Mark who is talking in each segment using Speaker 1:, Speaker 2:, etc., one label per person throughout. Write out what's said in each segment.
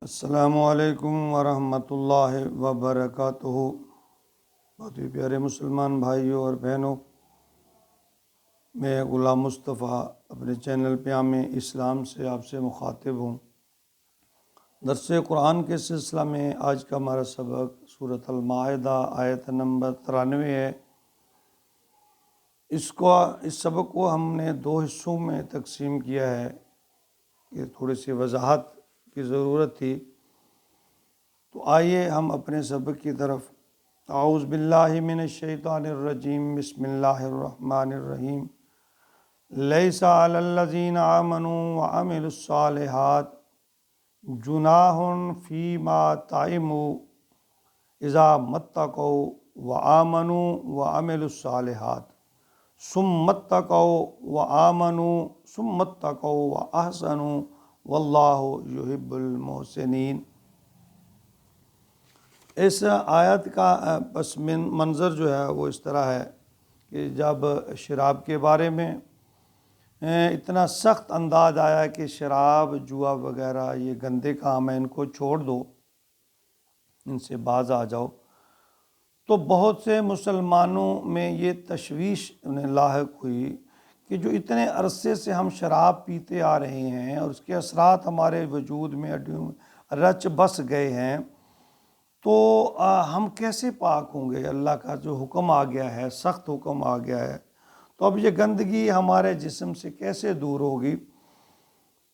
Speaker 1: السلام علیکم ورحمۃ اللہ وبرکاتہ۔ بہت ہی پیارے مسلمان بھائیوں اور بہنوں، میں غلام مصطفیٰ اپنے چینل پیام اسلام سے آپ سے مخاطب ہوں۔ درس قرآن کے سلسلہ میں آج کا ہمارا سبق سورۃ المائدہ آیت نمبر 93 ہے۔ اس سبق کو ہم نے 2 حصوں میں تقسیم کیا ہے کہ تھوڑی سی وضاحت کی ضرورت تھی۔ تو آئیے ہم اپنے سبق کی طرف۔ اعوذ باللہ من الشیطان الرجیم، بسم اللہ الرحمن الرحیم۔ لیس علی الذین آمنوا وعملوا الصالحات جناح فیما طعموا اذا متقوا وآمنوا وعملوا الصالحات ثم اتقوا وآمنوا ثم اتقوا واحسنوا واللہ یحب المحسنین۔ اس آیت کا پس منظر جو ہے وہ اس طرح ہے کہ جب شراب کے بارے میں اتنا سخت انداز آیا کہ شراب، جوا وغیرہ یہ گندے کام ہیں، ان کو چھوڑ دو، ان سے باز آ جاؤ، تو بہت سے مسلمانوں میں یہ تشویش انہیں لاحق ہوئی کہ جو اتنے عرصے سے ہم شراب پیتے آ رہے ہیں اور اس کے اثرات ہمارے وجود میں ہڈیوں میں رچ بس گئے ہیں، تو ہم کیسے پاک ہوں گے؟ اللہ کا جو حکم آ گیا ہے، سخت حکم آ گیا ہے، تو اب یہ گندگی ہمارے جسم سے کیسے دور ہوگی؟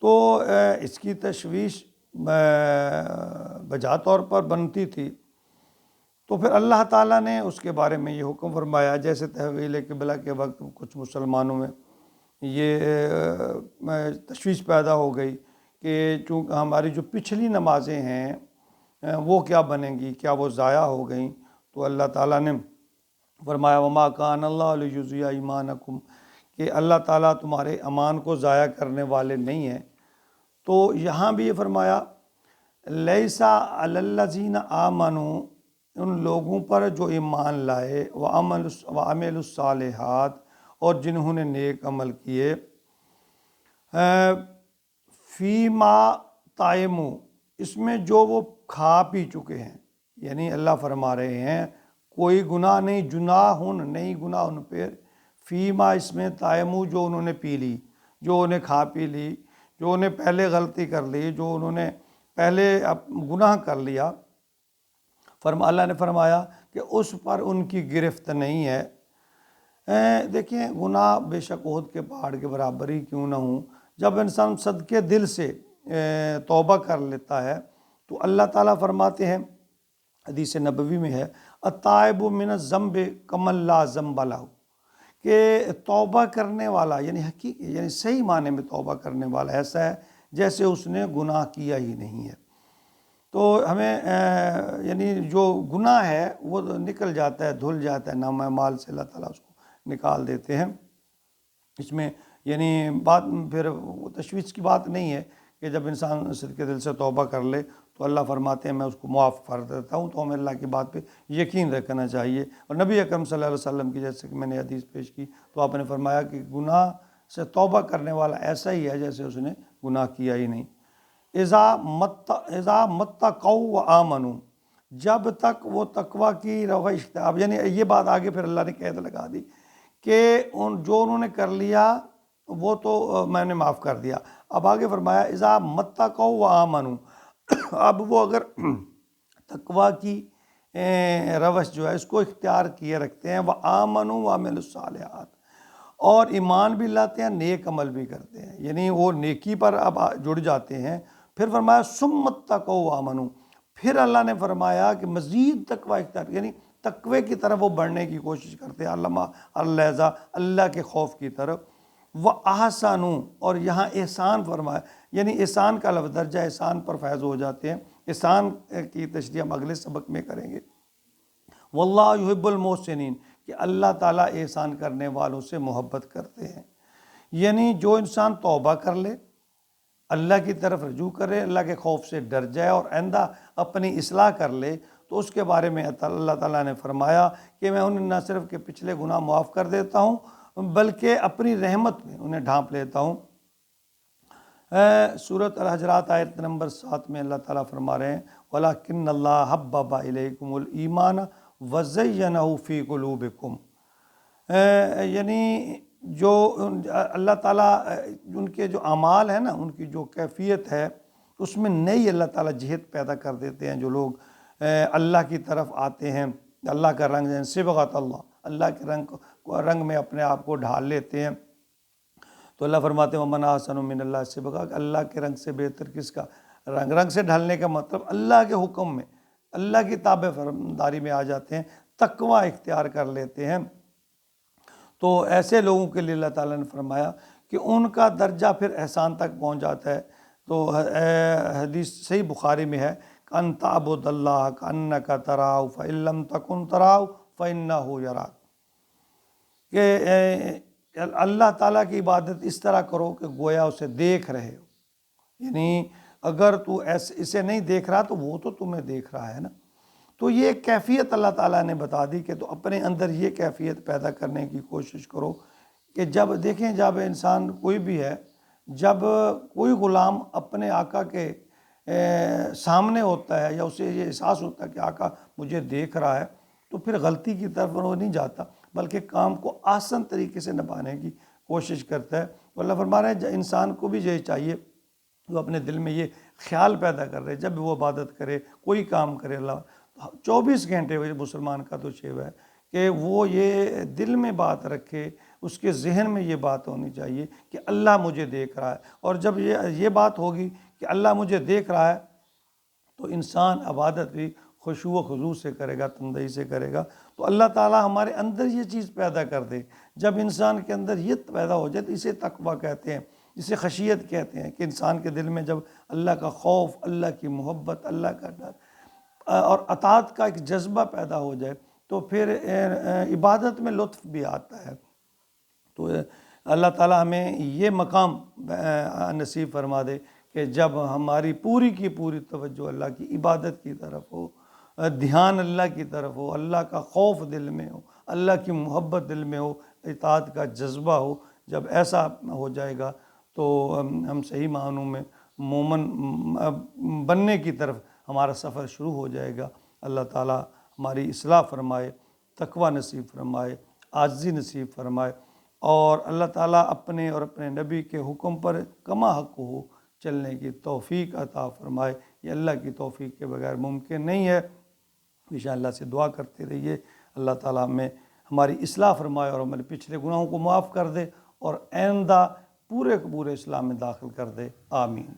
Speaker 1: تو اس کی تشویش بجا طور پر بنتی تھی۔ تو پھر اللہ تعالیٰ نے اس کے بارے میں یہ حکم فرمایا، جیسے تحویل قبلہ کے وقت کچھ مسلمانوں میں یہ تشویش پیدا ہو گئی کہ چونکہ ہماری جو پچھلی نمازیں ہیں وہ کیا بنیں گی، کیا وہ ضائع ہو گئیں؟ تو اللہ تعالیٰ نے فرمایا وما کان اللہ لیضیع ایمانکم، کہ اللہ تعالیٰ تمہارے ایمان کو ضائع کرنے والے نہیں ہیں۔ تو یہاں بھی یہ فرمایا لیسا علی الذین آمنوا، ان لوگوں پر جو ایمان لائے، وعملوا الصالحات، اور جنہوں نے نیک عمل کیے، فیما طعموا، اس میں جو وہ کھا پی چکے ہیں، یعنی اللہ فرما رہے ہیں کوئی گناہ نہیں، جناحن نہیں گناہ ان پہ، فیما اس میں طعموا، جو انہوں نے پی لی، جو انہیں کھا پی لی، جو انہیں پہلے غلطی کر لی، جو انہوں نے پہلے گناہ کر لیا، اللہ نے فرمایا کہ اس پر ان کی گرفت نہیں ہے۔ دیکھیں، گناہ بے شک احد کے پہاڑ کے برابر ہی کیوں نہ ہوں، جب انسان صدقے دل سے توبہ کر لیتا ہے تو اللہ تعالیٰ فرماتے ہیں، حدیث نبوی میں ہے، التائب من الذنب کمن لا ذنب لہ، کہ توبہ کرنے والا یعنی صحیح معنی میں توبہ کرنے والا ایسا ہے جیسے اس نے گناہ کیا ہی نہیں ہے۔ تو ہمیں یعنی جو گناہ ہے وہ نکل جاتا ہے، دھل جاتا ہے، نامہ اعمال سے اللہ تعالیٰ اس کو نکال دیتے ہیں۔ اس میں یعنی بات پھر تشویش کی بات نہیں ہے کہ جب انسان صدقے دل سے توبہ کر لے تو اللہ فرماتے ہیں میں اس کو معاف کر دیتا ہوں، تو ہمیں اللہ کی بات پہ یقین رکھنا چاہیے۔ اور نبی اکرم صلی اللہ علیہ وسلم کی جیسے کہ میں نے حدیث پیش کی تو آپ نے فرمایا کہ گناہ سے توبہ کرنے والا ایسا ہی ہے جیسے اس نے گناہ کیا ہی نہیں۔ اذا متقوا وآمنوا، جب تک وہ تقوی کی روش اختیار، یعنی یہ بات آگے پھر اللہ نے قید لگا دی کہ جو انہوں نے کر لیا وہ تو میں نے معاف کر دیا۔ اب آگے فرمایا اذا متقوا وآمنوا، اب وہ اگر تقوی کی روش جو ہے اس کو اختیار کیے رکھتے ہیں، وآمنوا وعملوا الصالحات، اور ایمان بھی لاتے ہیں، نیک عمل بھی کرتے ہیں، یعنی وہ نیکی پر اب جڑ جاتے ہیں۔ پھر فرمایا ثم اتقوا وآمنوا، پھر اللہ نے فرمایا کہ مزید تقوی اختیار، یعنی تقوی کی طرف وہ بڑھنے کی کوشش کرتے ہیں، اللہ کے خوف کی طرف۔ وَأَحْسَنُوا، اور یہاں احسان فرمایا، یعنی احسان کا لفظ درجہ احسان پر فائز ہو جاتے ہیں۔ احسان کی تشریح ہم اگلے سبق میں کریں گے۔ واللہ یحب المحسنین، کہ اللہ تعالیٰ احسان کرنے والوں سے محبت کرتے ہیں۔ یعنی جو انسان توبہ کر لے، اللہ کی طرف رجوع کرے، اللہ کے خوف سے ڈر جائے اور آئندہ اپنی اصلاح کر لے، تو اس کے بارے میں اللہ تعالیٰ نے فرمایا کہ میں انہیں نہ صرف کہ پچھلے گناہ معاف کر دیتا ہوں بلکہ اپنی رحمت میں انہیں ڈھانپ لیتا ہوں۔ سورۃ الحجرات آیت نمبر 7 میں اللہ تعالیٰ فرما رہے ہیں وَلَكِنَّ اللَّهَ حَبَّبَ إِلَيْكُمُ الْإِيمَانَ وَزَيَّنَهُ فِي قُلُوبِكُمْ، یعنی جو اللہ تعالیٰ ان کے جو اعمال ہیں نا، ان کی جو کیفیت ہے، اس میں نئی اللہ تعالیٰ جہت پیدا کر دیتے ہیں۔ جو لوگ اللہ کی طرف آتے ہیں، اللہ کا رنگ صبغۃ اللہ کے رنگ میں اپنے آپ کو ڈھال لیتے ہیں، تو اللہ فرماتے ہیں وَمَنْ أَحْسَنُ مِنَ اللَّهِ صِبْغًا، کہ اللہ کے رنگ سے بہتر کس کا رنگ؟ رنگ سے ڈھلنے کا مطلب اللہ کے حکم میں، اللہ کی تابع فرمانداری میں آ جاتے ہیں، تقوی اختیار کر لیتے ہیں۔ تو ایسے لوگوں کے لیے اللہ تعالیٰ نے فرمایا کہ ان کا درجہ پھر احسان تک پہنچ جاتا ہے۔ تو حدیث صحیح بخاری میں ہے أَن تَعْبُدَ اللَّهَ كَأَنَّكَ تَرَاهُ فَإِن لَّمْ تَكُن تَرَاهُ فَإِنَّهُ يَرَاكَ، کہ اللہ تعالیٰ کی عبادت اس طرح کرو کہ گویا اسے دیکھ رہے ہو، یعنی اگر تو اسے نہیں دیکھ رہا تو وہ تو تمہیں دیکھ رہا ہے نا۔ تو یہ کیفیت اللہ تعالیٰ نے بتا دی کہ تو اپنے اندر یہ کیفیت پیدا کرنے کی کوشش کرو کہ جب دیکھیں، جب انسان کوئی بھی ہے، جب کوئی غلام اپنے آقا کے سامنے ہوتا ہے یا اسے یہ احساس ہوتا ہے کہ آقا مجھے دیکھ رہا ہے، تو پھر غلطی کی طرف وہ نہیں جاتا، بلکہ کام کو آسان طریقے سے نبھانے کی کوشش کرتا ہے۔ تو اللہ فرما رہے ہیں انسان کو بھی یہ چاہیے، وہ اپنے دل میں یہ خیال پیدا کر رہے جب بھی وہ عبادت کرے، کوئی کام کرے، اللہ 24 گھنٹے مسلمان کا تو شیو ہے کہ وہ یہ دل میں بات رکھے، اس کے ذہن میں یہ بات ہونی چاہیے کہ اللہ مجھے دیکھ رہا ہے۔ اور جب یہ بات ہوگی کہ اللہ مجھے دیکھ رہا ہے، تو انسان عبادت بھی خشوع و خضوع سے کرے گا، تندئی سے کرے گا۔ تو اللہ تعالیٰ ہمارے اندر یہ چیز پیدا کر دے۔ جب انسان کے اندر یہ پیدا ہو جائے تو اسے تقویٰ کہتے ہیں، اسے خشیت کہتے ہیں، کہ انسان کے دل میں جب اللہ کا خوف، اللہ کی محبت، اللہ کا ڈر اور اطاعت کا ایک جذبہ پیدا ہو جائے تو پھر عبادت میں لطف بھی آتا ہے۔ تو اللہ تعالیٰ ہمیں یہ مقام نصیب فرما دے کہ جب ہماری پوری کی پوری توجہ اللہ کی عبادت کی طرف ہو، دھیان اللہ کی طرف ہو، اللہ کا خوف دل میں ہو، اللہ کی محبت دل میں ہو، اطاعت کا جذبہ ہو۔ جب ایسا ہو جائے گا تو ہم صحیح معنوں میں مومن بننے کی طرف ہمارا سفر شروع ہو جائے گا۔ اللہ تعالیٰ ہماری اصلاح فرمائے، تقوی نصیب فرمائے، عاجزی نصیب فرمائے، اور اللہ تعالیٰ اپنے اور اپنے نبی کے حکم پر کما حق ہو چلنے کی توفیق عطا فرمائے۔ یہ اللہ کی توفیق کے بغیر ممکن نہیں ہے۔ انشاء اللہ سے دعا کرتے رہیے، اللہ تعالیٰ ہمیں ہماری اصلاح فرمائے اور ہمارے پچھلے گناہوں کو معاف کر دے اور آئندہ پورے اسلام میں داخل کر دے، آمین۔